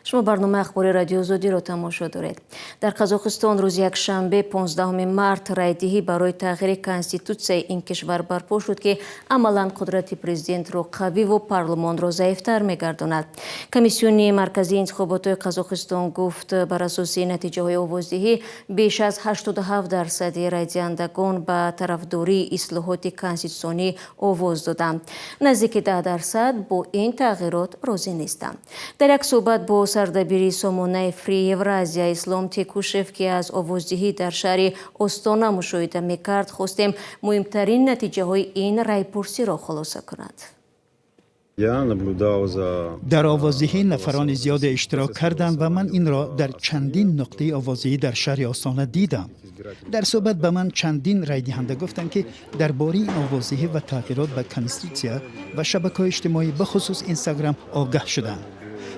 شما برنامه اخباری رادیو آزادی را تماشا دارید. در قزاقستان روز یکشنبه 15 مارت رایدهی برای تغییر کنستیتوسیای این کشور برپا شد که عملا قدرت پرزیدنت را قوی و پارلمان را ضعیفتر می‌گرداند. کمیسیون مرکزی انتخابات قزاقستان گفت بر اساس نتیجه های آوازدهی بیش از 87% رای دهندگان به طرفداری اصلاحات کنستیتوسیونی آواز دادند. نزدیک 10% با این تغییرات راضی نیستند. در یک صحبت با سردبیر سامانه فری اورازیا اسلام تکوشف که از آوازدهی در شهر استانا مشاهده میکرد خواستیم مهمترین نتیجه های این رایپرسی را خلاصه کند. در آوازدهی نفران زیاد اشتراک کردند و من این را در چندین نقطه آوازدهی در شهر آستانه دیدم. در صحبت به من چندین رای دهنده گفتند که درباره این آوازدهی و تغییرات به کنستیتوسیا و شبکه‌های اجتماعی به خصوص اینستاگرام آگاه شدند.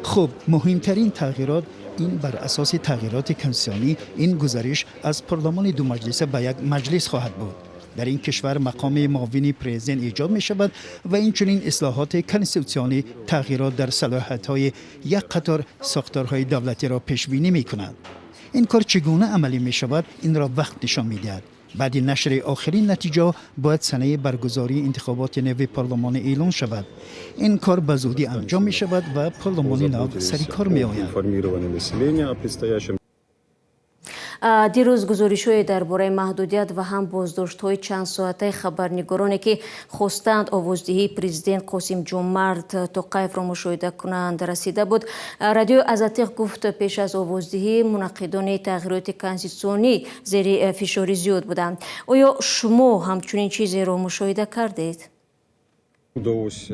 خب مهمترین تغییرات این بر اساس تغییرات کنستیتوسیونی این گزارش از پارلمان دو مجلسه به یک مجلس خواهد بود. در این کشور مقام معاون پرزیدنت ایجاد می شود و این چنین اصلاحات کنستیتوسیونی تغییرات در صلاحیت‌های یک قطار ساختارهای دولتی را پیش بینی می کند. این کار چگونه عملی می شود این را وقت نشان می دهد. بعد نشر آخرین نتیجه باید سنه برگزاری انتخابات نو پارلمان اعلان شود. این کار به زودی انجام می شود و پارلمان نو سری کار می آید. دیروز گزارش‌های درباره محدودیت و هم بازداشت‌های چند ساعته خبرنگارانی که خواستند آوازدهی پرزیدنت قاسم جمعرت توقیف را مشاهده کنند رسیده بود. رادیو آزاتیق گفت پیش از آوازدهی منعقدان تغییرات کنستیتوسیونی زیر فشار زیاد بودند. آیا شما همچنین چیزی را مشاهده کردید؟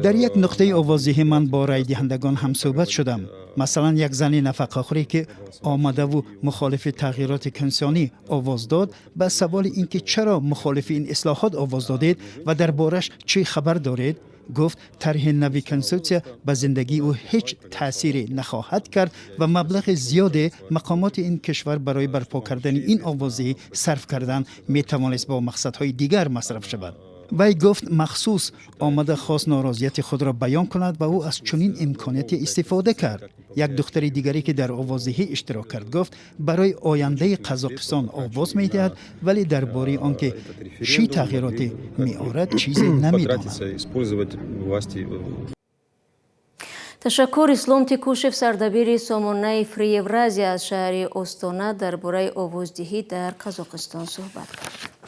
در یک نقطه آوازدهی من با رای دهندگان هم صحبت شدم. مثلا یک زن نفقه‌خوری که آمده و مخالف تغییرات کنستیتوسیونی آواز داد به سوال اینکه چرا مخالف این اصلاحات آواز دادید و دربارش چه خبر دارید گفت طرح نوی کنستیتوسیا به زندگی او هیچ تأثیری نخواهد کرد و مبلغ زیاد مقامات این کشور برای برپا کردن این آوازدهی صرف کردن می توانست با مقصدهای دیگر مصرف شود. وی گفت مخصوص آمده خواست ناراضیت خود را بیان کند و او از چنین امکانیتی استفاده کرد. یک دختر دیگری که در آوازدهی اشتراک کرد گفت برای آینده قزاقستان آواز می‌دهد ولی درباره آنکه چه تغییراتی می‌آورد چیزی نمی‌داند. تشکر. اسلام تکوشف سردبیر سامانه فری اورازیا از شهر استانا درباره آوازدهی در قزاقستان صحبت کرد.